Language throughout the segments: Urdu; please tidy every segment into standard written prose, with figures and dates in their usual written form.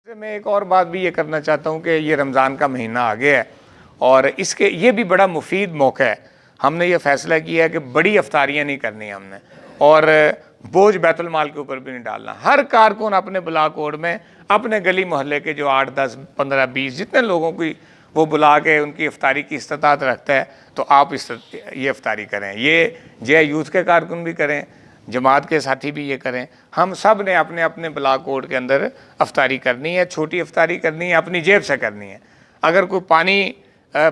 میں ایک اور بات بھی یہ کرنا چاہتا ہوں کہ یہ رمضان کا مہینہ آ گیا ہے اور اس کے یہ بھی بڑا مفید موقع ہے. ہم نے یہ فیصلہ کیا ہے کہ بڑی افطاریاں نہیں کرنی ہم نے اور بوجھ بیت المال کے اوپر بھی نہیں ڈالنا. ہر کارکن اپنے بلاک کوڈ میں اپنے گلی محلے کے جو 8 10 15 20 جتنے لوگوں کی وہ بلا کے ان کی افطاری کی استطاعت رکھتا ہے تو آپ یہ افطاری کریں. یہ جے یوتھ کے کارکن بھی کریں, جماعت کے ساتھی بھی یہ کریں. ہم سب نے اپنے اپنے بلاک کوڈ کے اندر افطاری کرنی ہے, چھوٹی افطاری کرنی ہے, اپنی جیب سے کرنی ہے. اگر کوئی پانی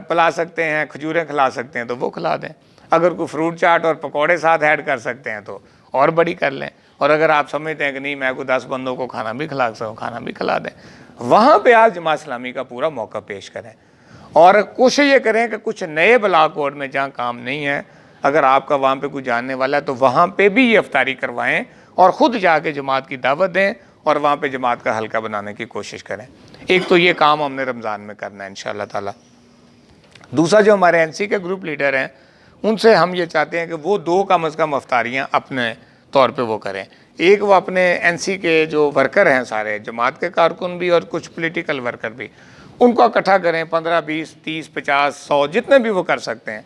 پلا سکتے ہیں, کھجوریں کھلا سکتے ہیں تو وہ کھلا دیں. اگر کوئی فروٹ چاٹ اور پکوڑے ساتھ ایڈ کر سکتے ہیں تو اور بڑی کر لیں. اور اگر آپ سمجھتے ہیں کہ نہیں میں کوئی 10 بندوں کو کھانا بھی کھلا سکتا ہوں, کھانا بھی کھلا دیں. وہاں پہ آپ جماعت اسلامی کا پورا موقع پیش کریں اور کوشش یہ کریں کہ کچھ نئے بلاک کوڈ میں جہاں کام نہیں ہے, اگر آپ کا وہاں پہ کوئی جاننے والا ہے تو وہاں پہ بھی یہ افطاری کروائیں اور خود جا کے جماعت کی دعوت دیں اور وہاں پہ جماعت کا حلقہ بنانے کی کوشش کریں. ایک تو یہ کام ہم نے رمضان میں کرنا ہے انشاءاللہ تعالی. دوسرا جو ہمارے این سی کے گروپ لیڈر ہیں ان سے ہم یہ چاہتے ہیں کہ وہ 2 کم از کم افطاریاں اپنے طور پہ وہ کریں. ایک وہ اپنے این سی کے جو ورکر ہیں سارے جماعت کے کارکن بھی اور کچھ پولیٹیکل ورکر بھی, ان کو اکٹھا کریں 15 20 30 50 100 جتنے بھی وہ کر سکتے ہیں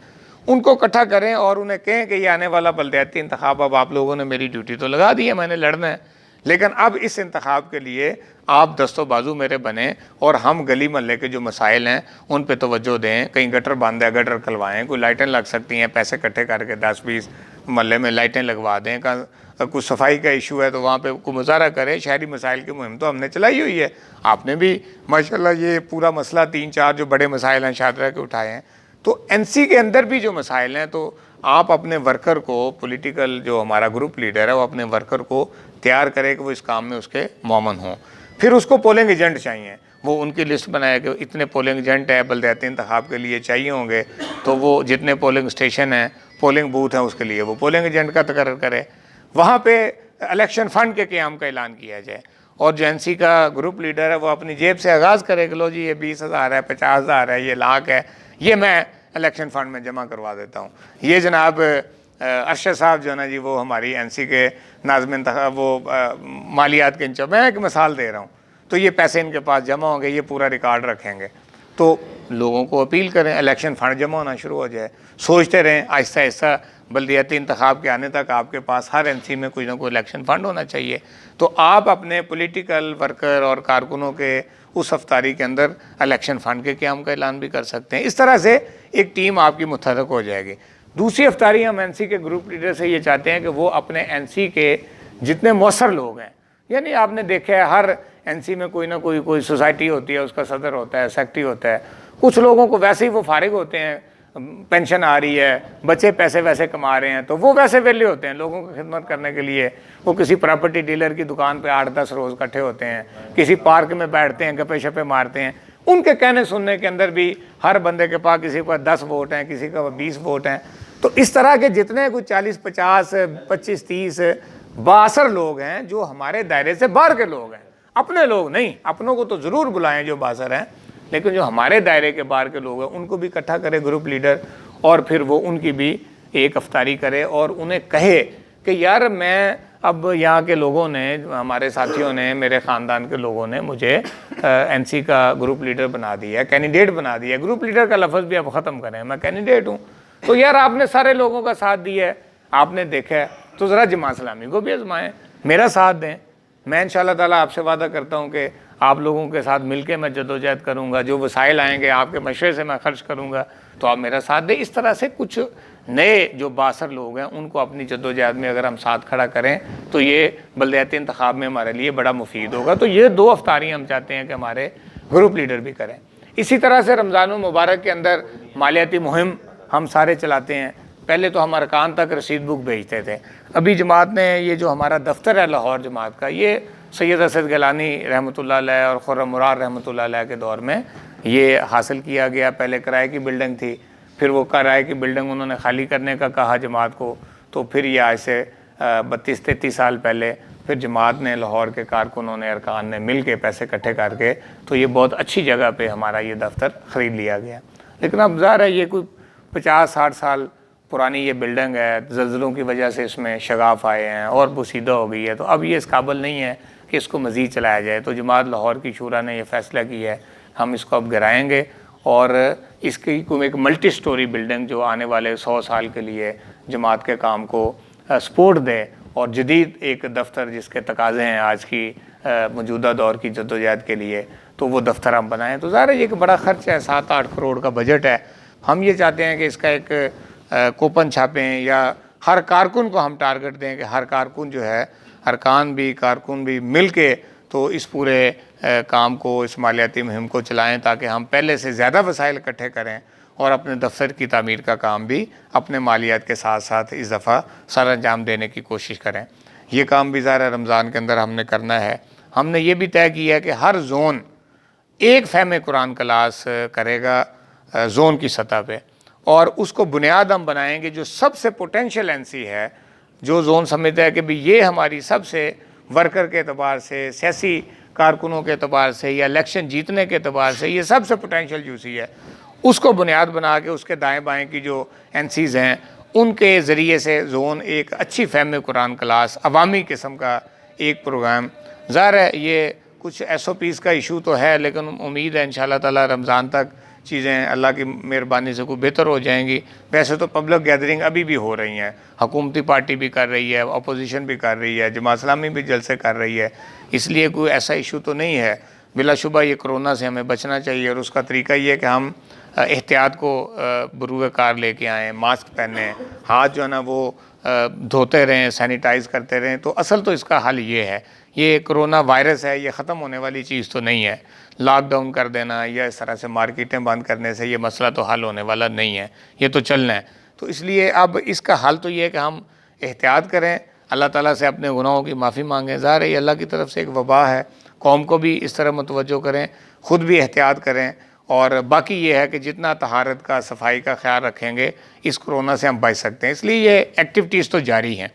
ان کو اکٹھا کریں اور انہیں کہیں کہ یہ آنے والا بلدیاتی انتخاب اب آپ لوگوں نے میری ڈیوٹی تو لگا دی ہے, میں نے لڑنا ہے, لیکن اب اس انتخاب کے لیے آپ دست و بازو میرے بنیں اور ہم گلی محلے کے جو مسائل ہیں ان پہ توجہ دیں. کہیں گٹر بند ہے گٹر کھلوائیں, کوئی لائٹیں لگ سکتی ہیں پیسے اکٹھے کر کے 10 20 محلے میں لائٹیں لگوا دیں. کوئی صفائی کا ایشو ہے تو وہاں پہ کوئی مظاہرہ کریں. شہری مسائل کی مہم تو ہم نے چلائی ہوئی ہے, آپ نے بھی ماشاءاللہ یہ پورا مسئلہ 3 4 جو بڑے مسائل ہیں شاہدرہ کے اٹھائے ہیں. تو این سی کے اندر بھی جو مسائل ہیں تو آپ اپنے ورکر کو, پولیٹیکل جو ہمارا گروپ لیڈر ہے وہ اپنے ورکر کو تیار کرے کہ وہ اس کام میں اس کے مومن ہوں. پھر اس کو پولنگ ایجنٹ چاہیے, وہ ان کی لسٹ بنائے کہ اتنے پولنگ ایجنٹ ہیں بلدیاتی انتخاب کے لیے چاہیے ہوں گے, تو وہ جتنے پولنگ اسٹیشن ہیں پولنگ بوتھ ہیں اس کے لیے وہ پولنگ ایجنٹ کا تقرر کرے. وہاں پہ الیکشن فنڈ کے قیام کا اعلان کیا جائے اور جو این سی کا گروپ لیڈر ہے وہ اپنی جیب سے آغاز کرے کہ لو جی یہ 20,000 ہے 50,000 ہے یہ لاکھ ہے یہ میں الیکشن فنڈ میں جمع کروا دیتا ہوں. یہ جناب ارشد صاحب جو ہے نا جی وہ ہماری این سی کے ناظم انتخاب وہ مالیات کے انچارج, میں ایک مثال دے رہا ہوں, تو یہ پیسے ان کے پاس جمع ہوں گے, یہ پورا ریکارڈ رکھیں گے. تو لوگوں کو اپیل کریں الیکشن فنڈ جمع ہونا شروع ہو جائے. سوچتے رہیں آہستہ آہستہ بلدیاتی انتخاب کے آنے تک آپ کے پاس ہر این سی میں کوئی نہ کوئی الیکشن فنڈ ہونا چاہیے. تو آپ اپنے پولیٹیکل ورکر اور کارکنوں کے اس افطاری کے اندر الیکشن فنڈ کے قیام کا اعلان بھی کر سکتے ہیں. اس طرح سے ایک ٹیم آپ کی متحرک ہو جائے گی. دوسری افطاری ہم این سی کے گروپ لیڈر سے یہ چاہتے ہیں کہ وہ اپنے این سی کے جتنے مؤثر لوگ ہیں, یعنی آپ نے دیکھا ہے ہر این سی میں کوئی نہ کوئی سوسائٹی ہوتی ہے, اس کا صدر ہوتا ہے, سیکٹری ہوتا ہے. کچھ لوگوں کو ویسے ہی وہ فارغ ہوتے ہیں, پینشن آ رہی ہے, بچے پیسے ویسے کما رہے ہیں تو وہ ویسے ویلے ہوتے ہیں لوگوں کی خدمت کرنے کے لیے. وہ کسی پراپرٹی ڈیلر کی دکان پہ 8 10 روز اکٹھے ہوتے ہیں, کسی پارک میں بیٹھتے ہیں, گپے شپے مارتے ہیں. ان کے کہنے سننے کے اندر بھی ہر بندے کے پاس کسی کا 10 ووٹ ہیں, کسی کا 20 ووٹ ہیں. تو اس طرح کے جتنے کوئی 40 50 25 30 بااثر لوگ ہیں جو ہمارے دائرے سے باہر کے لوگ ہیں, اپنے لوگ نہیں, اپنوں کو تو ضرور بلائیں جو بااثر ہیں, لیکن جو ہمارے دائرے کے باہر کے لوگ ہیں ان کو بھی اکٹھا کرے گروپ لیڈر اور پھر وہ ان کی بھی ایک افطاری کرے اور انہیں کہے کہ یار میں اب یہاں کے لوگوں نے, ہمارے ساتھیوں نے, میرے خاندان کے لوگوں نے مجھے این سی کا گروپ لیڈر بنا دیا ہے, کینڈیڈیٹ بنا دیا ہے. گروپ لیڈر کا لفظ بھی اب ختم کریں, میں کینڈیڈیٹ ہوں. تو یار آپ نے سارے لوگوں کا ساتھ دیا ہے, آپ نے دیکھا ہے, تو ذرا جماعت اسلامی کو بھی آزمائیں, میرا ساتھ دیں. میں انشاءاللہ تعالیٰ آپ سے وعدہ کرتا ہوں کہ آپ لوگوں کے ساتھ مل کے میں جدوجہد کروں گا, جو وسائل آئیں گے آپ کے مشورے سے میں خرچ کروں گا, تو آپ میرا ساتھ دیں. اس طرح سے کچھ نئے جو بااثر لوگ ہیں ان کو اپنی جدوجہد میں اگر ہم ساتھ کھڑا کریں تو یہ بلدیاتی انتخاب میں ہمارے لیے بڑا مفید ہوگا. تو یہ 2 افطاریاں ہم چاہتے ہیں کہ ہمارے گروپ لیڈر بھی کریں. اسی طرح سے رمضان المبارک کے اندر مالیاتی مہم ہم سارے چلاتے ہیں. پہلے تو ہم ارکان تک رسید بک بھیجتے تھے. ابھی جماعت نے یہ جو ہمارا دفتر ہے لاہور جماعت کا, یہ سید اسد گیلانی رحمۃ اللہ علیہ اور خرم مرار رحمۃ اللہ علیہ کے دور میں یہ حاصل کیا گیا. پہلے کرائے کی بلڈنگ تھی, پھر وہ کرائے کی بلڈنگ انہوں نے خالی کرنے کا کہا جماعت کو, تو پھر یہ آج سے 32 33 سال پہلے پھر جماعت نے, لاہور کے کارکنوں نے, ارکان نے مل کے پیسے اکٹھے کر کے تو یہ بہت اچھی جگہ پہ ہمارا یہ دفتر خرید لیا گیا. لیکن اب ظاہر ہے یہ کوئی 50 60 سال پرانی یہ بلڈنگ ہے، زلزلوں کی وجہ سے اس میں شگاف آئے ہیں اور بوسیدہ ہو گئی ہے، تو اب یہ اس قابل نہیں ہے کہ اس کو مزید چلایا جائے۔ تو جماعت لاہور کی شورا نے یہ فیصلہ کیا ہے ہم اس کو اب گرائیں گے اور اس کی کوئی ایک ملٹی سٹوری بلڈنگ جو آنے والے 100 سال کے لیے جماعت کے کام کو سپورٹ دے، اور جدید ایک دفتر جس کے تقاضے ہیں آج کی موجودہ دور کی جدوجہد کے لیے، تو وہ دفتر ہم بنائیں۔ تو ظاہر ہے یہ ایک بڑا خرچ ہے، 7-8 کروڑ کا بجٹ ہے۔ ہم یہ چاہتے ہیں کہ اس کا ایک کوپن چھاپیں یا ہر کارکن کو ہم ٹارگٹ دیں کہ ہر کارکن جو ہے، ارکان بھی کارکن بھی مل کے تو اس پورے کام کو، اس مالیاتی مہم کو چلائیں، تاکہ ہم پہلے سے زیادہ وسائل اکٹھے کریں اور اپنے دفتر کی تعمیر کا کام بھی اپنے مالیات کے ساتھ ساتھ اس دفعہ سر انجام دینے کی کوشش کریں۔ یہ کام بھی ظاہر رمضان کے اندر ہم نے کرنا ہے۔ ہم نے یہ بھی طے کیا ہے کہ ہر زون ایک فہم قرآن کلاس کرے گا زون کی سطح پہ، اور اس کو بنیاد ہم بنائیں گے جو سب سے پوٹینشیل این سی ہے، جو زون سمجھتا ہے کہ بھی یہ ہماری سب سے ورکر کے اعتبار سے، سیاسی کارکنوں کے اعتبار سے یا الیکشن جیتنے کے اعتبار سے یہ سب سے پوٹینشیل یو سی ہے، اس کو بنیاد بنا کے اس کے دائیں بائیں کی جو این سیز ہیں ان کے ذریعے سے زون ایک اچھی فہم قرآن کلاس، عوامی قسم کا ایک پروگرام۔ ظاہر ہے یہ کچھ ایس او پیز کا ایشو تو ہے، لیکن امید ہے انشاءاللہ تعالی رمضان تک چیزیں اللہ کی مہربانی سے کوئی بہتر ہو جائیں گی۔ ویسے تو پبلک گیدرنگ ابھی بھی ہو رہی ہیں، حکومتی پارٹی بھی کر رہی ہے، اپوزیشن بھی کر رہی ہے، جماعت اسلامی بھی جلسے کر رہی ہے، اس لیے کوئی ایسا ایشو تو نہیں ہے۔ بلا شبہ یہ کرونا سے ہمیں بچنا چاہیے، اور اس کا طریقہ یہ ہے کہ ہم احتیاط کو بروئے کار لے کے آئیں، ماسک پہنیں، ہاتھ جو ہے نا وہ دھوتے رہیں، سینیٹائز کرتے رہیں۔ تو اصل تو اس کا حل یہ ہے، یہ کرونا وائرس ہے، یہ ختم ہونے والی چیز تو نہیں ہے۔ لاک ڈاؤن کر دینا یا اس طرح سے مارکیٹیں بند کرنے سے یہ مسئلہ تو حل ہونے والا نہیں ہے، یہ تو چلنا ہے۔ تو اس لیے اب اس کا حل تو یہ ہے کہ ہم احتیاط کریں، اللہ تعالیٰ سے اپنے گناہوں کی معافی مانگیں۔ ظاہر ہے یہ اللہ کی طرف سے ایک وبا ہے، قوم کو بھی اس طرح متوجہ کریں، خود بھی احتیاط کریں، اور باقی یہ ہے کہ جتنا طہارت کا، صفائی کا خیال رکھیں گے اس کرونا سے ہم بچ سکتے ہیں۔ اس لیے یہ ایکٹیویٹیز تو جاری ہیں۔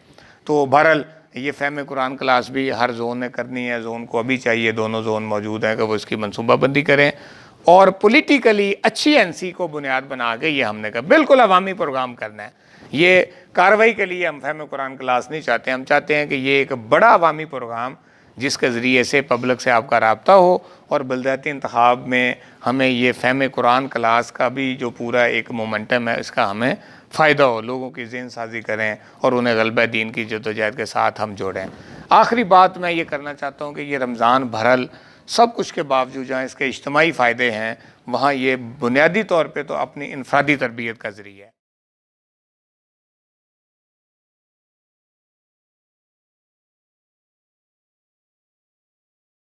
تو بہرحال یہ فہم قرآن کلاس بھی ہر زون نے کرنی ہے، زون کو ابھی چاہیے، دونوں زون موجود ہیں، کہ وہ اس کی منصوبہ بندی کریں، اور پولیٹیکلی اچھی این سی کو بنیاد بنا کے یہ ہم نے کہا بالکل عوامی پروگرام کرنا ہے۔ یہ کارروائی کے لیے ہم فہم قرآن کلاس نہیں چاہتے، ہم چاہتے ہیں کہ یہ ایک بڑا عوامی پروگرام جس کے ذریعے سے پبلک سے آپ کا رابطہ ہو، اور بلدیاتی انتخاب میں ہمیں یہ فہم قرآن کلاس کا بھی جو پورا ایک مومنٹم ہے اس کا ہمیں فائدہ ہو، لوگوں کی ذہن سازی کریں اور انہیں غلبہ دین کی جدوجہد کے ساتھ ہم جوڑیں۔ آخری بات میں یہ کرنا چاہتا ہوں کہ یہ رمضان بہرحال سب کچھ کے باوجود جہاں اس کے اجتماعی فائدے ہیں، وہاں یہ بنیادی طور پہ تو اپنی انفرادی تربیت کا ذریعہ ہے۔